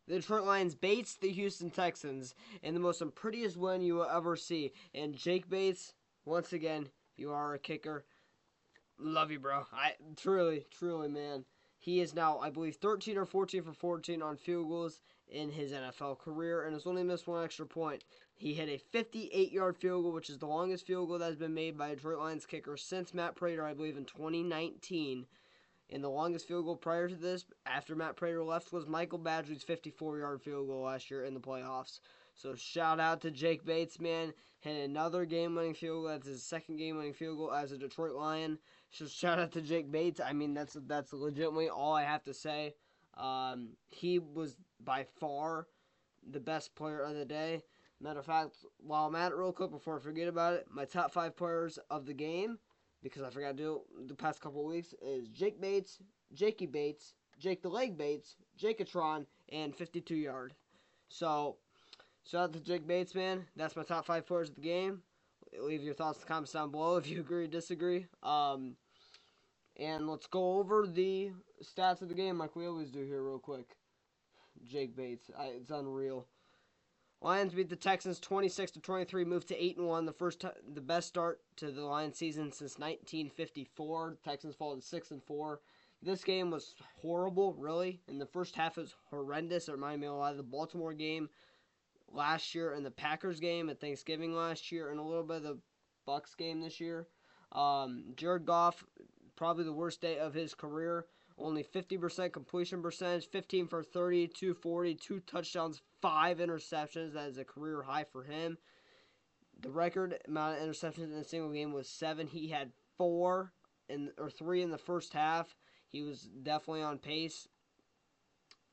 The Detroit Lions baits the Houston Texans in the most prettiest win you will ever see. And Jake Bates, once again, you are a kicker. Love you, bro. I truly, man. He is now, I believe, 13 or 14 for 14 on field goals in his NFL career, and has only missed one extra point. He hit a 58-yard field goal, which is the longest field goal that has been made by a Detroit Lions kicker since Matt Prater, I believe, in 2019. And the longest field goal prior to this, after Matt Prater left, was Michael Badgley's 54-yard field goal last year in the playoffs. So shout out to Jake Bates, man. Hit another game-winning field goal. That's his second game-winning field goal as a Detroit Lion. So shout out to Jake Bates. I mean, that's legitimately all I have to say. He was by far the best player of the day. Matter of fact, while I'm at it real quick before I forget about it, my top 5 players of the game, because I forgot to do it the past couple of weeks, is Jake Bates, Jakey Bates, Jake the Leg Bates, Jakatron, and 52 yard. So, shout out to Jake Bates, man. That's my top 5 players of the game. Leave your thoughts in the comments down below if you agree or disagree. And let's go over the stats of the game like we always do here real quick. Jake Bates, it's unreal. Lions beat the Texans 26-23, moved to 8-1, the best start to the Lions season since 1954. The Texans fall to 6-4. This game was horrible, really. In the first half, it was horrendous. It reminded me a lot of the Baltimore game last year and the Packers game at Thanksgiving last year, and a little bit of the Bucks game this year. Jared Goff, probably the worst day of his career. Only 50% completion percentage, 15 for 30, 240, 2 touchdowns, 5 interceptions. That is a career high for him. The record amount of interceptions in a single game was 7. He had 3 in the first half. He was definitely on pace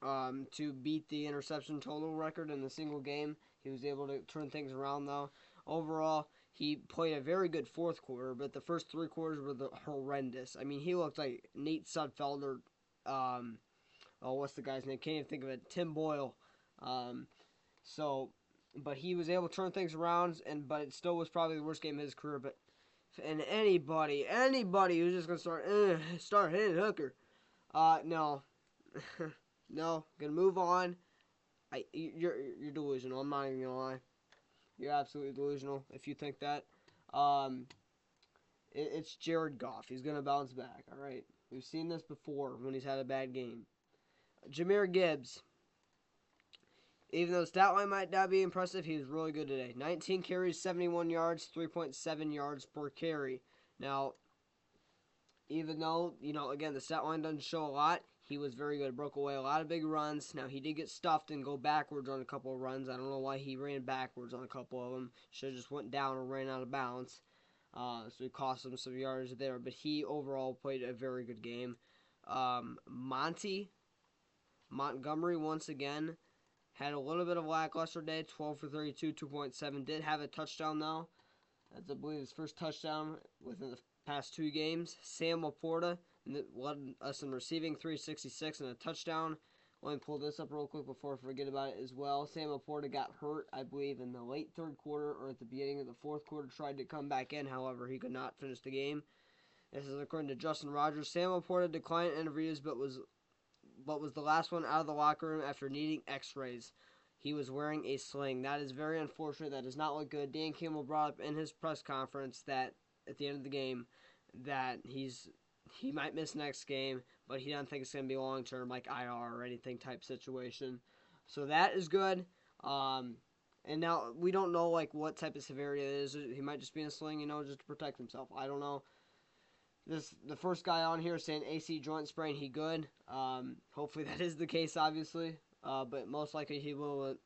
to beat the interception total record in the single game. He was able to turn things around, though. Overall, he played a very good fourth quarter, but the first 3 quarters were horrendous. I mean, he looked like Nate Sudfeld or, what's the guy's name? Can't even think of it. Tim Boyle. But he was able to turn things around, but it still was probably the worst game of his career. But and anybody who's just gonna start hitting Hooker, no, no, gonna move on. You're delusional. I'm not even gonna lie. You're absolutely delusional if you think that. It's Jared Goff. He's going to bounce back, all right? We've seen this before when he's had a bad game. Jahmyr Gibbs. Even though the stat line might not be impressive, he was really good today. 19 carries, 71 yards, 3.7 yards per carry. Now, even though, again, the stat line doesn't show a lot, he was very good. Broke away a lot of big runs. Now, he did get stuffed and go backwards on a couple of runs. I don't know why he ran backwards on a couple of them. Should have just went down or ran out of bounds. So it cost him some yards there. But he overall played a very good game. Montgomery, once again, had a little bit of a lackluster day. 12 for 32, 2.7. Did have a touchdown, though. That's, I believe, his first touchdown within the past 2 games. Sam Laporta led us in receiving, 366 and a touchdown. Let me pull this up real quick before I forget about it as well. Sam Laporta got hurt, I believe, in the late 3rd quarter or at the beginning of the 4th quarter. Tried to come back in, however, he could not finish the game. This is according to Justin Rogers. Sam Laporta declined interviews, but was the last one out of the locker room after needing x-rays. He was wearing a sling. That is very unfortunate. That does not look good. Dan Campbell brought up in his press conference that at the end of the game that he might miss next game, but he doesn't think it's going to be long-term like IR or anything type situation. So that is good. And now we don't know what type of severity it is. He might just be in a sling, just to protect himself. I don't know. The first guy on here saying AC joint sprain, he good. Hopefully that is the case, obviously. But most likely he will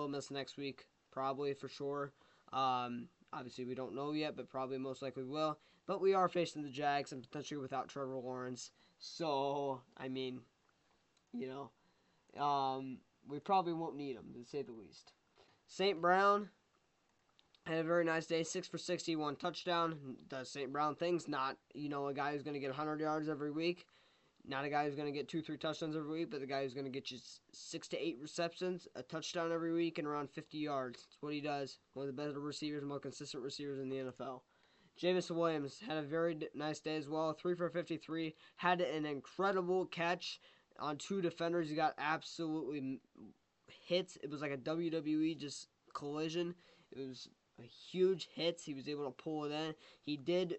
miss next week, probably for sure. Obviously we don't know yet, but probably most likely will. But we are facing the Jags and potentially without Trevor Lawrence, so I mean, we probably won't need him to say the least. St. Brown had a very nice day, 6 for 61 touchdown. Does St. Brown things? Not a guy who's going to get 100 yards every week. Not a guy who's going to get 2-3 touchdowns every week, but the guy who's going to get you 6 to 8 receptions, a touchdown every week, and around 50 yards. That's what he does. One of the better receivers, more consistent receivers in the NFL. Jameson Williams had a very nice day as well. 3 for 53. Had an incredible catch on 2 defenders. He got absolutely hits. It was like a WWE just collision. It was a huge hits. He was able to pull it in. He did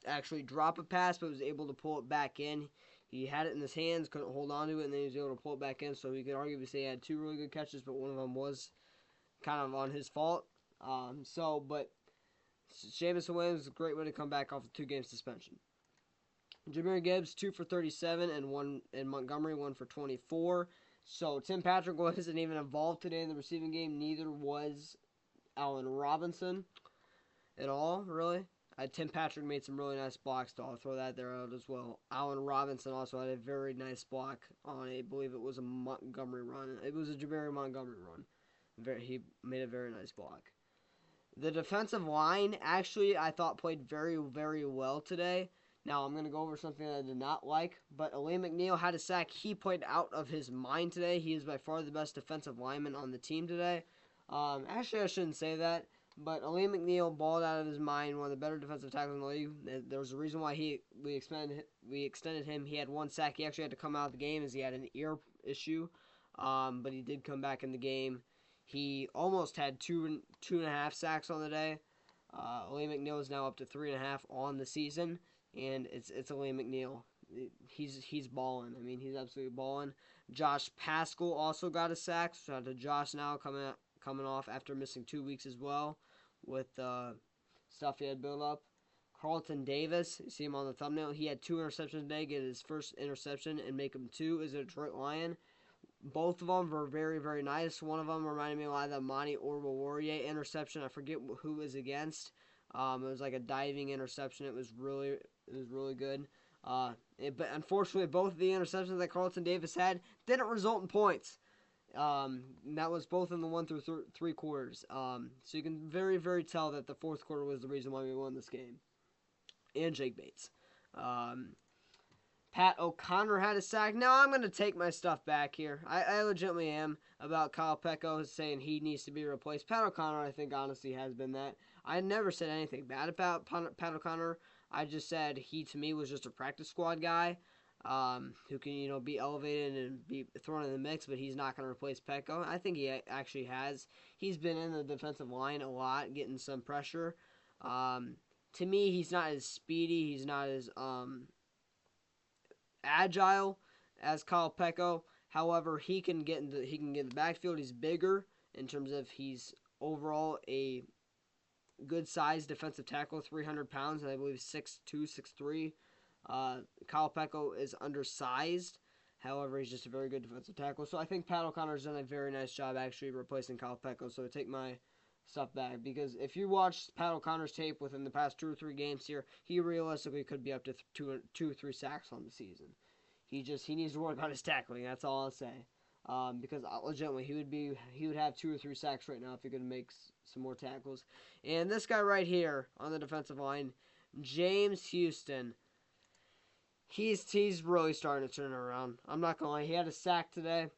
actually drop a pass, but was able to pull it back in. He had it in his hands, couldn't hold on to it, and then he was able to pull it back in. So you could arguably say he had two really good catches, but one of them was kind of on his fault. But Jameson Williams is a great way to come back off a 2-game suspension. Jahmyr Gibbs, 2 for 37, and Montgomery, 1 for 24. So Tim Patrick wasn't even involved today in the receiving game. Neither was Allen Robinson at all, really. Tim Patrick made some really nice blocks, so I'll throw that there out as well. Allen Robinson also had a very nice block on, I believe it was a Montgomery run. It was a Jabari Montgomery run. He made a very nice block. The defensive line, actually, I thought played very, very well today. Now, I'm going to go over something that I did not like, but Aleem McNeil had a sack. He played out of his mind today. He is by far the best defensive lineman on the team today. Actually, I shouldn't say that, but Aleem McNeil balled out of his mind, one of the better defensive tackles in the league. There was a reason why we extended him. He had one sack. He actually had to come out of the game as he had an ear issue, but he did come back in the game. He almost had two and a half sacks on the day. Aleem McNeil is now up to 3.5 on the season. And it's Aleem McNeil. He's balling. I mean, he's absolutely balling. Josh Paschal also got a sack. Shout out to Josh now coming off after missing 2 weeks as well with stuff he had built up. Carlton Davis, you see him on the thumbnail. He had 2 interceptions today. Get his first interception and make him 2 as a Detroit Lion. Both of them were very, very nice. One of them reminded me a lot of the Monty Oruwariye interception. I forget who it was against. It was like a diving interception. It was really good. But unfortunately, both of the interceptions that Carlton Davis had didn't result in points. And that was both in the 1 through 3 quarters. So you can very, very tell that the fourth quarter was the reason why we won this game. And Jake Bates. Pat O'Connor had a sack. Now I'm going to take my stuff back here. I legitimately am about Kyle Peko saying he needs to be replaced. Pat O'Connor, I think, honestly has been that. I never said anything bad about Pat O'Connor. I just said he, to me, was just a practice squad guy who can, be elevated and be thrown in the mix, but he's not going to replace Peko. I think he actually has. He's been in the defensive line a lot, getting some pressure. To me, he's not as speedy. He's not as agile as Kyle Peko. However, he can get in the backfield. He's bigger in terms of he's overall a good sized defensive tackle, 300 pounds, and I believe 6'2", 6'3". Kyle Peko is undersized. However, he's just a very good defensive tackle. So I think Pat O'Connor's done a very nice job actually replacing Kyle Peko. So I take my stuff back, because if you watch Pat O'Connor's tape within the past 2 or 3 games here, he realistically could be up to 2 or 3 sacks on the season. He needs to work on his tackling. That's all I'll say. Because legitimately, he would have 2 or 3 sacks right now if he could make some more tackles. And this guy right here on the defensive line, James Houston, he's really starting to turn it around. I'm not gonna lie, he had a sack today,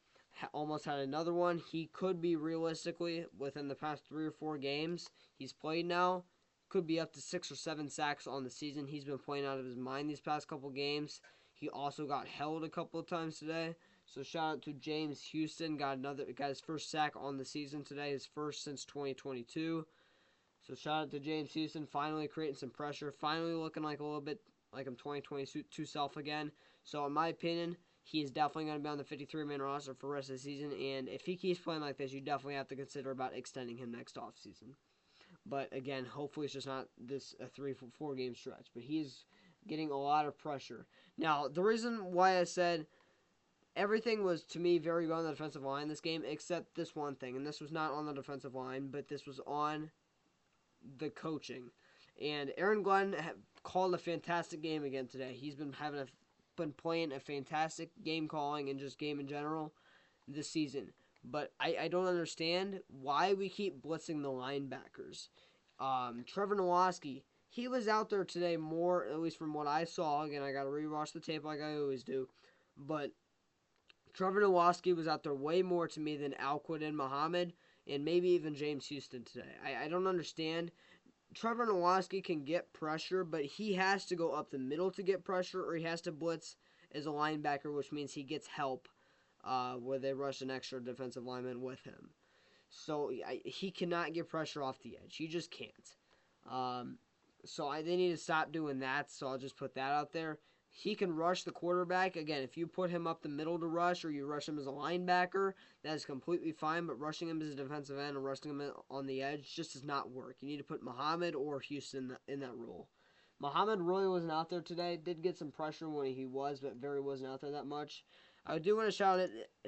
almost had another one. He could be realistically within the past 3 or 4 games he's played now, could be up to 6 or 7 sacks on the season. He's been playing out of his mind these past couple games. He also got held a couple of times today. So shout out to James Houston. Got his first sack on the season today. His first since 2022. So shout out to James Houston. Finally creating some pressure. Finally looking like a little bit like him 2022 self again. So in my opinion, he is definitely going to be on the 53-man roster for the rest of the season. And if he keeps playing like this, you definitely have to consider about extending him next offseason. But again, hopefully it's just not a 3-4 game stretch. But he's getting a lot of pressure. Now, the reason why I said everything was, to me, very good on the defensive line this game, except this one thing. And this was not on the defensive line, but this was on the coaching. And Aaron Glenn called a fantastic game again today. He's been playing a fantastic game calling and just game in general this season. But I don't understand why we keep blitzing the linebackers. Trevor Nowaski, he was out there today more, at least from what I saw. Again, I got to rewatch the tape like I always do. But Trevor Nowaski was out there way more to me than Al-Quadin Muhammad and maybe even James Houston today. I don't understand. Trevor Nowaski can get pressure, but he has to go up the middle to get pressure, or he has to blitz as a linebacker, which means he gets help where they rushed an extra defensive lineman with him. So he cannot get pressure off the edge. He just can't. They need to stop doing that. So I'll just put that out there. He can rush the quarterback. Again, if you put him up the middle to rush or you rush him as a linebacker, that is completely fine. But rushing him as a defensive end and rushing him on the edge just does not work. You need to put Muhammad or Houston in that role. Muhammad really wasn't out there today. Did get some pressure when he was, but very wasn't out there that much. I do want to shout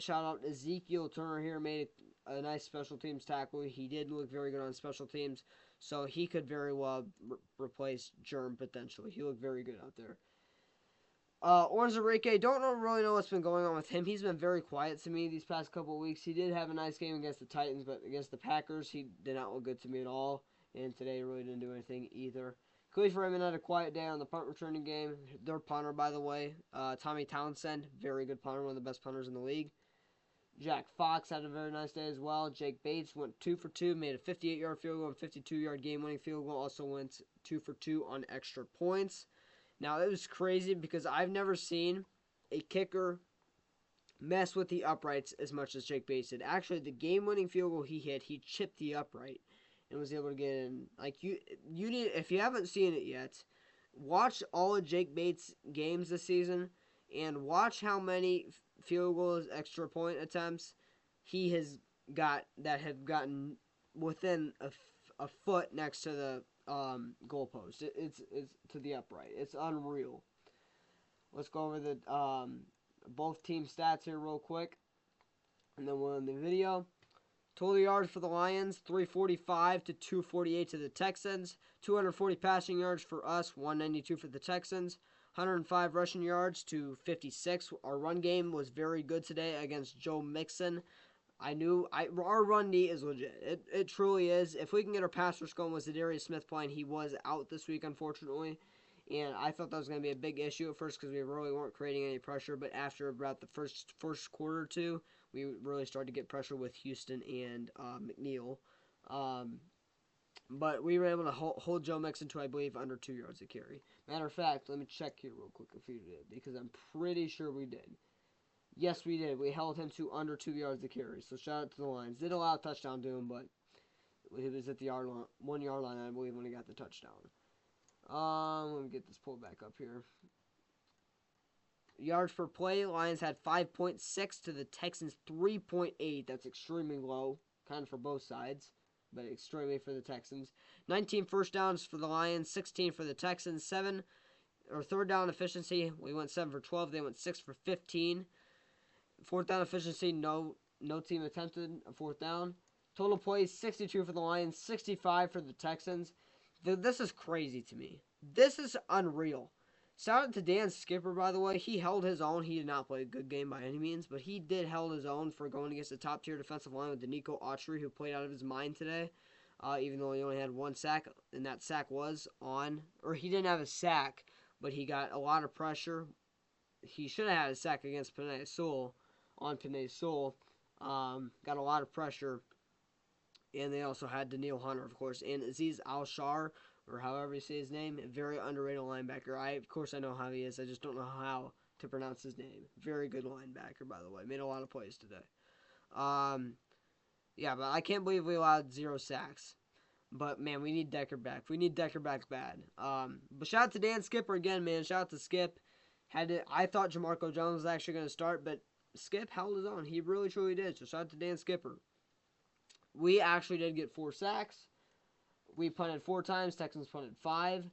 out Ezekiel Turner here. Made a nice special teams tackle. He did look very good on special teams, so he could very well replace Germ potentially. He looked very good out there. Orange don't really know what's been going on with him. He's been very quiet to me these past couple of weeks. He did have a nice game against the Titans, but against the Packers, he did not look good to me at all. And today, he really didn't do anything either. Cleveland Raymond had a quiet day on the punt returning game. Their punter, by the way, Tommy Townsend, very good punter, one of the best punters in the league. Jack Fox had a very nice day as well. Jake Bates went 2 for 2, made a 58-yard field goal and 52-yard game-winning field goal. Also went 2 for 2 on extra points. Now, it was crazy because I've never seen a kicker mess with the uprights as much as Jake Bates did. Actually, the game-winning field goal he hit, he chipped the upright and was able to get in. Like, you need, if you haven't seen it yet, watch all of Jake Bates' games this season and watch how many field goals, extra point attempts he has got that have gotten within a foot next to the goalpost. It's to the upright. It's unreal. Let's go over the both team stats here real quick, and then we'll end the video. Total yards for the Lions, 345 to 248 to the Texans. 240 passing yards for us, 192 for the Texans. 105 rushing yards to 56. Our run game was very good today against Joe Mixon. Our run D is legit. It truly is. If we can get our pass rush going with Zadarius Smith playing, he was out this week, unfortunately. And I thought that was going to be a big issue at first because we really weren't creating any pressure. But after about the first quarter or two, we really started to get pressure with Houston and McNeil. But we were able to hold Joe Mixon to, I believe, under 2 yards a carry. Matter of fact, let me check here real quick if we did, because I'm pretty sure we did. Yes, we did. We held him to under 2 yards a carry. So shout out to the Lions. Did allow a touchdown to him, but he was at the 1 yard line, I believe, when he got the touchdown. Let me get this pulled back up here. Yards per play, Lions had 5.6 to the Texans 3.8. That's extremely low, kind of for both sides, but extremely for the Texans. 19 first downs for the Lions, 16 for the Texans. Third down efficiency, we went 7 for 12. They went 6 for 15. Fourth down efficiency, no team attempted a fourth down. Total plays, 62 for the Lions, 65 for the Texans. This is crazy to me. This is unreal. Shout out to Dan Skipper, by the way. He held his own. He did not play a good game by any means, but he did held his own for going against the top-tier defensive line with Danico Autry, who played out of his mind today, even though he only had 1 sack, and that sack was he didn't have a sack, but he got a lot of pressure. He should have had a sack against Penei Sewell, got a lot of pressure, and they also had Daniil Hunter, of course, and Azeez Al-Shar, or however you say his name, a very underrated linebacker. Of course I know how he is, I just don't know how to pronounce his name. Very good linebacker, by the way. Made a lot of plays today. Yeah, but I can't believe we allowed 0 sacks. But, man, we need Decker back. We need Decker back bad. But shout out to Dan Skipper again, man. Shout out to Skip. I thought Jamarco Jones was actually going to start, but Skip held his own. He really, truly did. So shout out to Dan Skipper. We actually did get 4 sacks. We punted 4 times. Texans punted 5.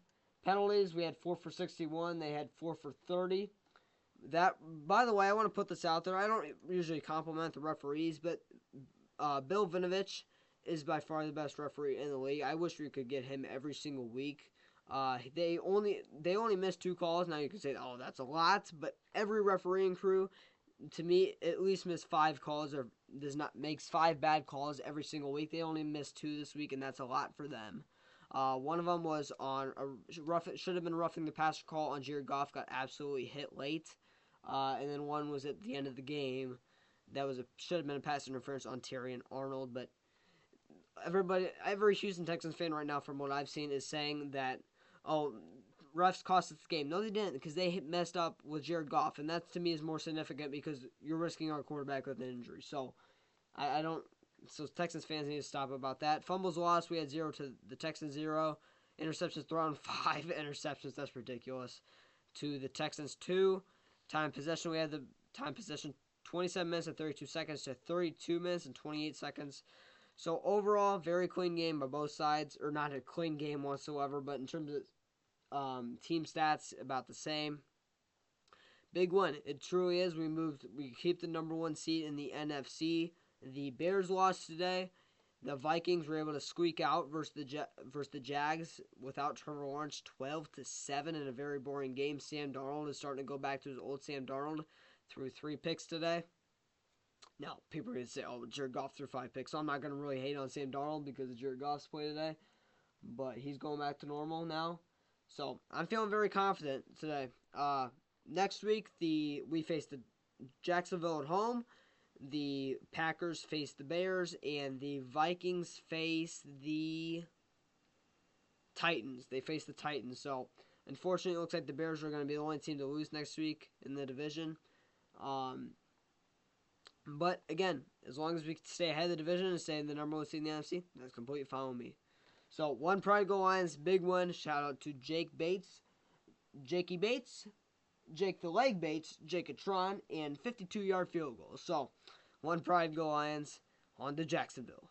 Penalties, we had 4 for 61. They had 4 for 30. That, by the way, I want to put this out there. I don't usually compliment the referees, but Bill Vinovich is by far the best referee in the league. I wish we could get him every single week. They only missed 2 calls. Now you can say, oh, that's a lot, but every refereeing crew, to me, at least missed 5 calls or makes 5 bad calls every single week. They only missed 2 this week, and that's a lot for them. One of them was on should have been roughing the passer call on Jared Goff, got absolutely hit late. And then one was at the end of the game. That should have been a pass interference on Terry and Arnold, but every Houston Texans fan right now, from what I've seen, is saying that, oh, refs cost us the game. No, they didn't, because they messed up with Jared Goff, and that to me is more significant because you're risking our quarterback with an injury. So I don't. So Texans fans need to stop about that. Fumbles lost. We had 0 to the Texans 0. Interceptions thrown 5 interceptions. That's ridiculous. To the Texans 2. Time possession. We had the time possession 27 minutes and 32 seconds to 32 minutes and 28 seconds. So overall, very clean game by both sides, or not a clean game whatsoever, but in terms of team stats, about the same. Big one, it truly is. We keep the number 1 seed in the NFC. The Bears lost today. The Vikings were able to squeak out versus the Jags without Trevor Lawrence, 12-7 in a very boring game. Sam Darnold is starting to go back to his old Sam Darnold. Threw 3 picks today. Now, people are going to say, oh, Jared Goff threw 5 picks. So I'm not going to really hate on Sam Darnold because of Jared Goff's play today. But he's going back to normal now. So I'm feeling very confident today. Next week, we face the Jacksonville at home. The Packers face the Bears. And the Vikings face the Titans. They face the Titans. So, unfortunately, it looks like the Bears are going to be the only team to lose next week in the division. But, again, as long as we stay ahead of the division and stay in the number 1 seed in the NFC, that's completely fine with me. So, one Pride Go Lions, big one. Shout out to Jake Bates, Jakey Bates, Jake the Leg Bates, Jake-a-tron, and 52-yard field goal. So, one Pride Go Lions, on to Jacksonville.